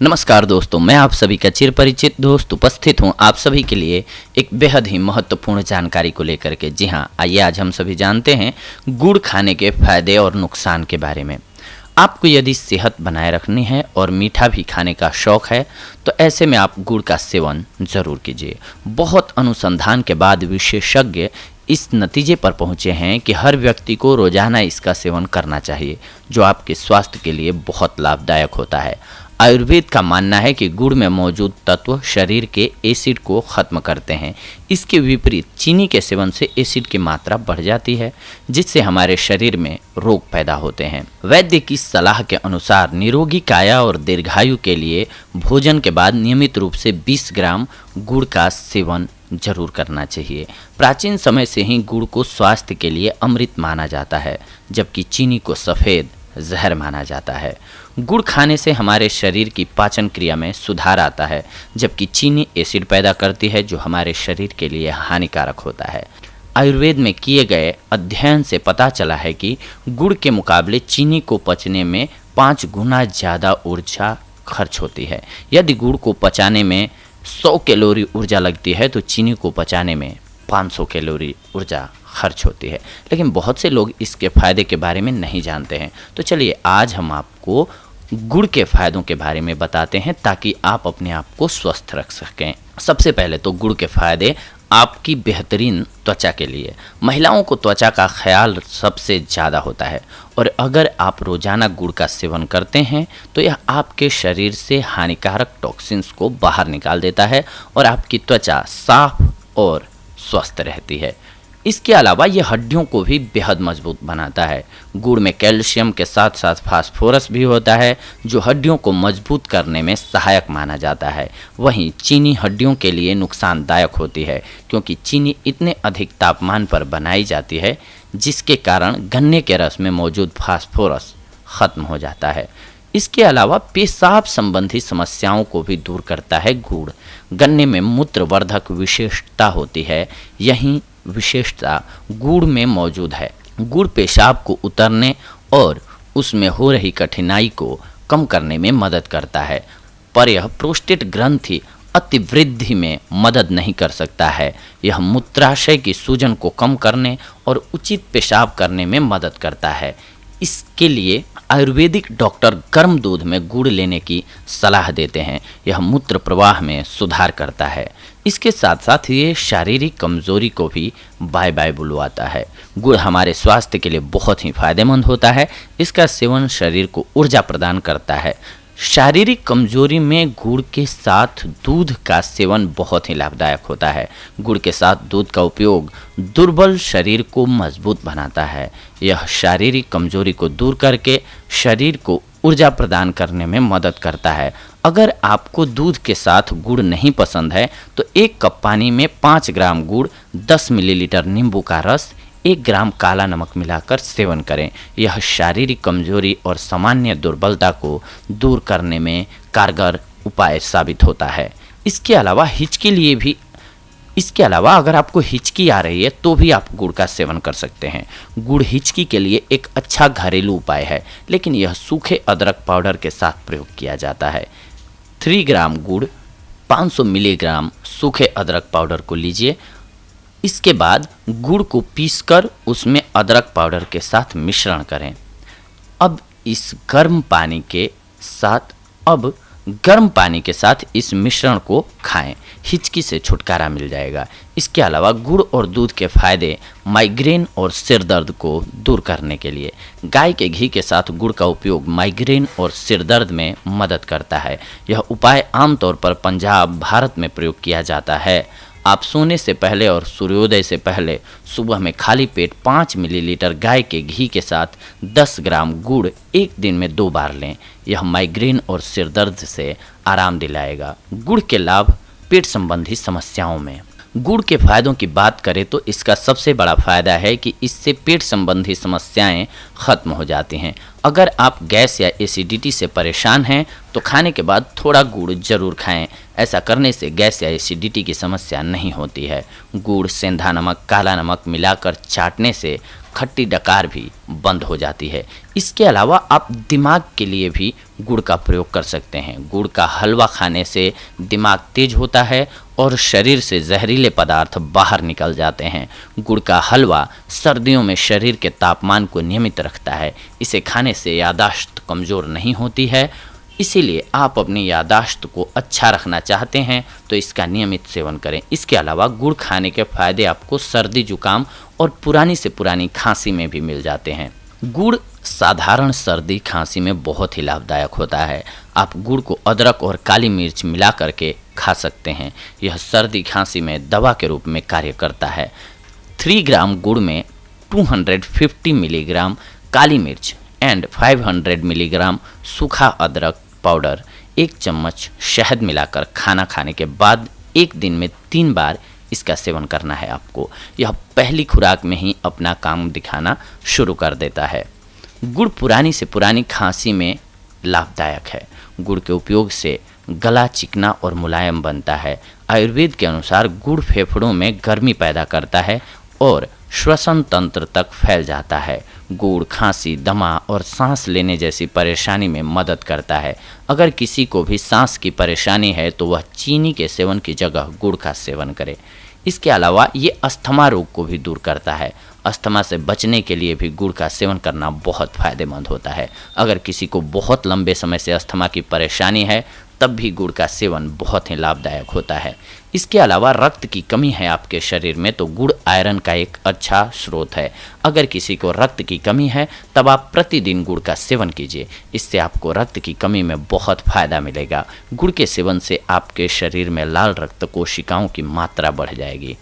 नमस्कार दोस्तों, मैं आप सभी का चिरपरिचित दोस्त उपस्थित हूं आप सभी के लिए एक बेहद ही महत्वपूर्ण जानकारी को लेकर के। जी हां, आइए आज हम सभी जानते हैं गुड़ खाने के फायदे और नुकसान के बारे में। आपको यदि सेहत बनाए रखनी है और मीठा भी खाने का शौक है तो ऐसे में आप गुड़ का सेवन ज़रूर कीजिए। बहुत अनुसंधान के बाद विशेषज्ञ इस नतीजे पर पहुंचे हैं कि हर व्यक्ति को रोजाना इसका सेवन करना चाहिए, जो आपके स्वास्थ्य के लिए बहुत लाभदायक होता है। आयुर्वेद का मानना है कि गुड़ में मौजूद तत्व शरीर के एसिड को खत्म करते हैं। इसके विपरीत चीनी के सेवन से एसिड की मात्रा बढ़ जाती है, जिससे हमारे शरीर में रोग पैदा होते हैं। वैद्य की सलाह के अनुसार निरोगी काया और दीर्घायु के लिए भोजन के बाद नियमित रूप से 20 ग्राम गुड़ का सेवन जरूर करना चाहिए। प्राचीन समय से ही गुड़ को स्वास्थ्य के लिए अमृत माना जाता है, जबकि चीनी को सफ़ेद जहर माना जाता है। गुड़ खाने से हमारे शरीर की पाचन क्रिया में सुधार आता है, जबकि चीनी एसिड पैदा करती है जो हमारे शरीर के लिए हानिकारक होता है। आयुर्वेद में किए गए अध्ययन से पता चला है कि गुड़ के मुकाबले चीनी को पचने में 5 गुना ज़्यादा ऊर्जा खर्च होती है। यदि गुड़ को पचाने में 100 कैलोरी ऊर्जा लगती है तो चीनी को पचाने में 500 कैलोरी ऊर्जा खर्च होती है। लेकिन बहुत से लोग इसके फ़ायदे के बारे में नहीं जानते हैं। तो चलिए आज हम आपको गुड़ के फ़ायदों के बारे में बताते हैं ताकि आप अपने आप को स्वस्थ रख सकें। सबसे पहले तो गुड़ के फ़ायदे आपकी बेहतरीन त्वचा के लिए। महिलाओं को त्वचा का ख्याल सबसे ज़्यादा होता है और अगर आप रोज़ाना गुड़ का सेवन करते हैं तो यह आपके शरीर से हानिकारक टॉक्सिन्स को बाहर निकाल देता है और आपकी त्वचा साफ और स्वस्थ रहती है। इसके अलावा ये हड्डियों को भी बेहद मजबूत बनाता है। गुड़ में कैल्शियम के साथ साथ फास्फोरस भी होता है, जो हड्डियों को मजबूत करने में सहायक माना जाता है। वहीं चीनी हड्डियों के लिए नुकसानदायक होती है, क्योंकि चीनी इतने अधिक तापमान पर बनाई जाती है जिसके कारण गन्ने के रस में मौजूद फास्फोरस खत्म हो जाता है। इसके अलावा पेशाब संबंधी समस्याओं को भी दूर करता है गुड़। गन्ने में मूत्रवर्धक विशेषता होती है, यही विशेषता गुड़ में मौजूद है। गुड़ पेशाब को उतरने और उसमें हो रही कठिनाई को कम करने में मदद करता है, पर यह प्रोस्टेट ग्रंथि अतिवृद्धि में मदद नहीं कर सकता है। यह मूत्राशय की सूजन को कम करने और उचित पेशाब करने में मदद करता है। इसके लिए आयुर्वेदिक डॉक्टर गर्म दूध में गुड़ लेने की सलाह देते हैं। यह मूत्र प्रवाह में सुधार करता है। इसके साथ साथ ये शारीरिक कमजोरी को भी बाय बाय बुलवाता है। गुड़ हमारे स्वास्थ्य के लिए बहुत ही फायदेमंद होता है। इसका सेवन शरीर को ऊर्जा प्रदान करता है। शारीरिक कमजोरी में गुड़ के साथ दूध का सेवन बहुत ही लाभदायक होता है। गुड़ के साथ दूध का उपयोग दुर्बल शरीर को मजबूत बनाता है। यह शारीरिक कमजोरी को दूर करके शरीर को ऊर्जा प्रदान करने में मदद करता है। अगर आपको दूध के साथ गुड़ नहीं पसंद है तो 1 कप पानी में 5 ग्राम गुड़, 10 मिलीलीटर नींबू का रस, 1 ग्राम काला नमक मिलाकर सेवन करें। यह शारीरिक कमजोरी और सामान्य दुर्बलता को दूर करने में कारगर उपाय साबित होता है। इसके अलावा अगर आपको हिचकी आ रही है तो भी आप गुड़ का सेवन कर सकते हैं। गुड़ हिचकी के लिए एक अच्छा घरेलू उपाय है, लेकिन यह सूखे अदरक पाउडर के साथ प्रयोग किया जाता है। 3 ग्राम गुड़, 500 मिलीग्राम सूखे अदरक पाउडर को लीजिए। इसके बाद गुड़ को पीसकर उसमें अदरक पाउडर के साथ मिश्रण करें। अब गर्म पानी के साथ इस मिश्रण को खाएं। हिचकी से छुटकारा मिल जाएगा। इसके अलावा गुड़ और दूध के फायदे माइग्रेन और सिर दर्द को दूर करने के लिए। गाय के घी के साथ गुड़ का उपयोग माइग्रेन और सिर दर्द में मदद करता है। यह उपाय आमतौर पर पंजाब, भारत में प्रयोग किया जाता है। आप सोने से पहले और सूर्योदय से पहले सुबह में खाली पेट 5 मिलीलीटर गाय के घी के साथ 10 ग्राम गुड़ 1 दिन में 2 बार लें। यह माइग्रेन और सिर दर्द से आराम दिलाएगा। गुड़ के लाभ पेट संबंधी समस्याओं में। गुड़ के फायदों की बात करें तो इसका सबसे बड़ा फायदा है कि इससे पेट संबंधी समस्याएं खत्म हो जाती हैं। अगर आप गैस या एसिडिटी से परेशान हैं तो खाने के बाद थोड़ा गुड़ जरूर खाएं। ऐसा करने से गैस या एसिडिटी की समस्या नहीं होती है। गुड़, सेंधा नमक, काला नमक मिलाकर चाटने से खट्टी डकार भी बंद हो जाती है। इसके अलावा आप दिमाग के लिए भी गुड़ का प्रयोग कर सकते हैं। गुड़ का हलवा खाने से दिमाग तेज होता है और शरीर से जहरीले पदार्थ बाहर निकल जाते हैं। गुड़ का हलवा सर्दियों में शरीर के तापमान को नियमित रखता है। इसे खाने से याददाश्त कमज़ोर नहीं होती है। इसीलिए आप अपनी याददाश्त को अच्छा रखना चाहते हैं तो इसका नियमित सेवन करें। इसके अलावा गुड़ खाने के फायदे आपको सर्दी जुकाम और पुरानी से पुरानी खांसी में भी मिल जाते हैं। गुड़ साधारण सर्दी खांसी में बहुत ही लाभदायक होता है। आप गुड़ को अदरक और काली मिर्च मिला करके खा सकते हैं। यह सर्दी खांसी में दवा के रूप में कार्य करता है। 3 ग्राम गुड़ में 250 मिलीग्राम काली मिर्च एंड 500 मिलीग्राम सूखा अदरक पाउडर, 1 चम्मच शहद मिलाकर खाना खाने के बाद 1 दिन में 3 बार इसका सेवन करना है आपको। यह पहली खुराक में ही अपना काम दिखाना शुरू कर देता है। गुड़ पुरानी से पुरानी खांसी में लाभदायक है। गुड़ के उपयोग से गला चिकना और मुलायम बनता है। आयुर्वेद के अनुसार गुड़ फेफड़ों में गर्मी पैदा करता है और श्वसन तंत्र तक फैल जाता है। गुड़ खांसी, दमा और सांस लेने जैसी परेशानी में मदद करता है। अगर किसी को भी सांस की परेशानी है तो वह चीनी के सेवन की जगह गुड़ का सेवन करे। इसके अलावा ये अस्थमा रोग को भी दूर करता है। अस्थमा से बचने के लिए भी गुड़ का सेवन करना बहुत फायदेमंद होता है। अगर किसी को बहुत लंबे समय से अस्थमा की परेशानी है तब भी गुड़ का सेवन बहुत ही लाभदायक होता है। इसके अलावा रक्त की कमी है आपके शरीर में तो गुड़ आयरन का एक अच्छा स्रोत है। अगर किसी को रक्त की कमी है तब आप प्रतिदिन गुड़ का सेवन कीजिए। इससे आपको रक्त की कमी में बहुत फायदा मिलेगा। गुड़ के सेवन से आपके शरीर में लाल रक्त कोशिकाओं की मात्रा बढ़ जाएगी।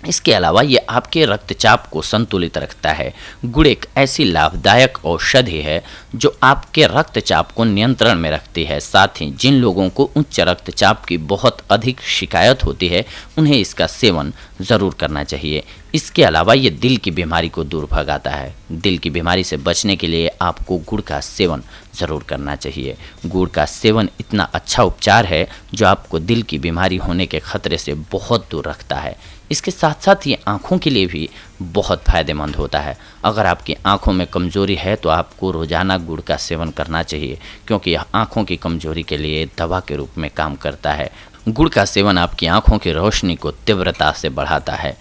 इसके अलावा ये आपके रक्तचाप को संतुलित रखता है। गुड़ एक ऐसी लाभदायक औषधि है जो आपके रक्तचाप को नियंत्रण में रखती है। साथ ही जिन लोगों को उच्च रक्तचाप की बहुत अधिक शिकायत होती है उन्हें इसका सेवन ज़रूर करना चाहिए। इसके अलावा ये दिल की बीमारी को दूर भगाता है। दिल की बीमारी से बचने के लिए आपको गुड़ का सेवन ज़रूर करना चाहिए। गुड़ का सेवन इतना अच्छा उपचार है जो आपको दिल की बीमारी होने के खतरे से बहुत दूर रखता है। इसके साथ साथ ये आँखों के लिए भी बहुत फ़ायदेमंद होता है। अगर आपकी आँखों में कमज़ोरी है तो आपको रोज़ाना गुड़ का सेवन करना चाहिए क्योंकि यह आँखों की कमज़ोरी के लिए दवा के रूप में काम करता है। गुड़ का सेवन आपकी आँखों की रोशनी को तीव्रता से बढ़ाता है।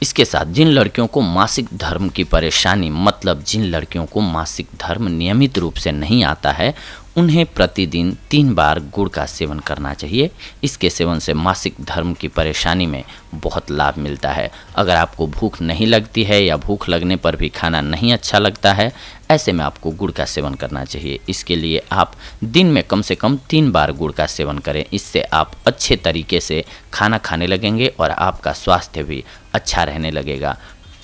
इसके साथ जिन लड़कियों को मासिक धर्म की परेशानी मतलब जिन लड़कियों को मासिक धर्म नियमित रूप से नहीं आता है उन्हें प्रतिदिन 3 बार गुड़ का सेवन करना चाहिए। इसके सेवन से मासिक धर्म की परेशानी में बहुत लाभ मिलता है। अगर आपको भूख नहीं लगती है या भूख लगने पर भी खाना नहीं अच्छा लगता है ऐसे में आपको गुड़ का सेवन करना चाहिए। इसके लिए आप दिन में कम से कम 3 बार गुड़ का सेवन करें। इससे आप अच्छे तरीके से खाना खाने लगेंगे और आपका स्वास्थ्य भी अच्छा रहने लगेगा।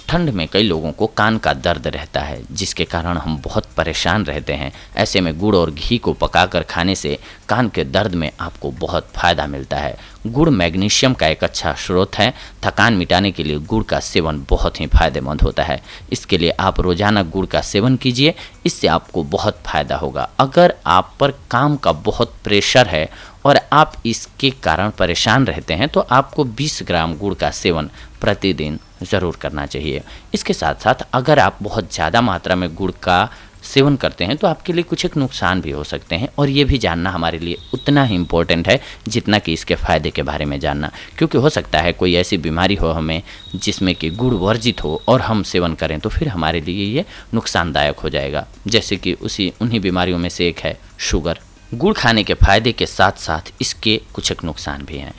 ठंड में कई लोगों को कान का दर्द रहता है जिसके कारण हम बहुत परेशान रहते हैं। ऐसे में गुड़ और घी को पकाकर खाने से कान के दर्द में आपको बहुत फ़ायदा मिलता है। गुड़ मैग्नीशियम का एक अच्छा स्रोत है। थकान मिटाने के लिए गुड़ का सेवन बहुत ही फायदेमंद होता है। इसके लिए आप रोज़ाना गुड़ का सेवन कीजिए। इससे आपको बहुत फ़ायदा होगा। अगर आप पर काम का बहुत प्रेशर है और आप इसके कारण परेशान रहते हैं तो आपको 20 ग्राम गुड़ का सेवन प्रतिदिन ज़रूर करना चाहिए। इसके साथ साथ अगर आप बहुत ज़्यादा मात्रा में गुड़ का सेवन करते हैं तो आपके लिए कुछ एक नुकसान भी हो सकते हैं और ये भी जानना हमारे लिए उतना ही इम्पोर्टेंट है जितना कि इसके फ़ायदे के बारे में जानना। क्योंकि हो सकता है कोई ऐसी बीमारी हो हमें जिसमें कि गुड़ वर्जित हो और हम सेवन करें तो फिर हमारे लिए ये नुकसानदायक हो जाएगा। जैसे कि उन्हीं बीमारियों में से एक है शुगर। गुड़ खाने के फ़ायदे के साथ साथ इसके कुछ एक नुकसान भी हैं।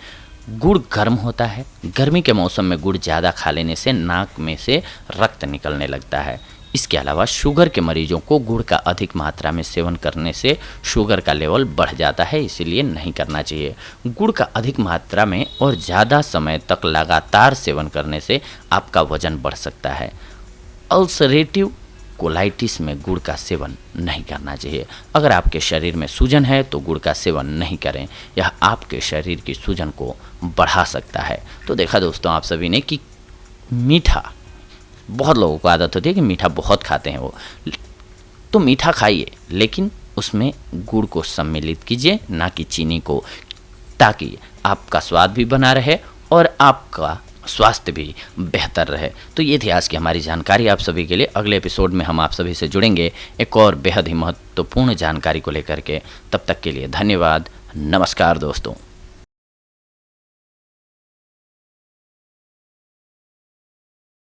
गुड़ गर्म होता है। गर्मी के मौसम में गुड़ ज़्यादा खा लेने से नाक में से रक्त निकलने लगता है। इसके अलावा शुगर के मरीजों को गुड़ का अधिक मात्रा में सेवन करने से शुगर का लेवल बढ़ जाता है, इसीलिए नहीं करना चाहिए। गुड़ का अधिक मात्रा में और ज़्यादा समय तक लगातार सेवन करने से आपका वजन बढ़ सकता है। अल्सरेटिव कोलाइटिस में गुड़ का सेवन नहीं करना चाहिए। अगर आपके शरीर में सूजन है तो गुड़ का सेवन नहीं करें, यह आपके शरीर की सूजन को बढ़ा सकता है। तो देखा दोस्तों आप सभी ने कि मीठा, बहुत लोगों को आदत होती है कि मीठा बहुत खाते हैं वो, तो मीठा खाइए लेकिन उसमें गुड़ को सम्मिलित कीजिए, ना कि चीनी को, ताकि आपका स्वाद भी बना रहे और आपका स्वास्थ्य भी बेहतर रहे। तो ये थी आज की हमारी जानकारी आप सभी के लिए। अगले एपिसोड में हम आप सभी से जुड़ेंगे एक और बेहद ही महत्वपूर्ण जानकारी को लेकर के। तब तक के लिए धन्यवाद। नमस्कार दोस्तों।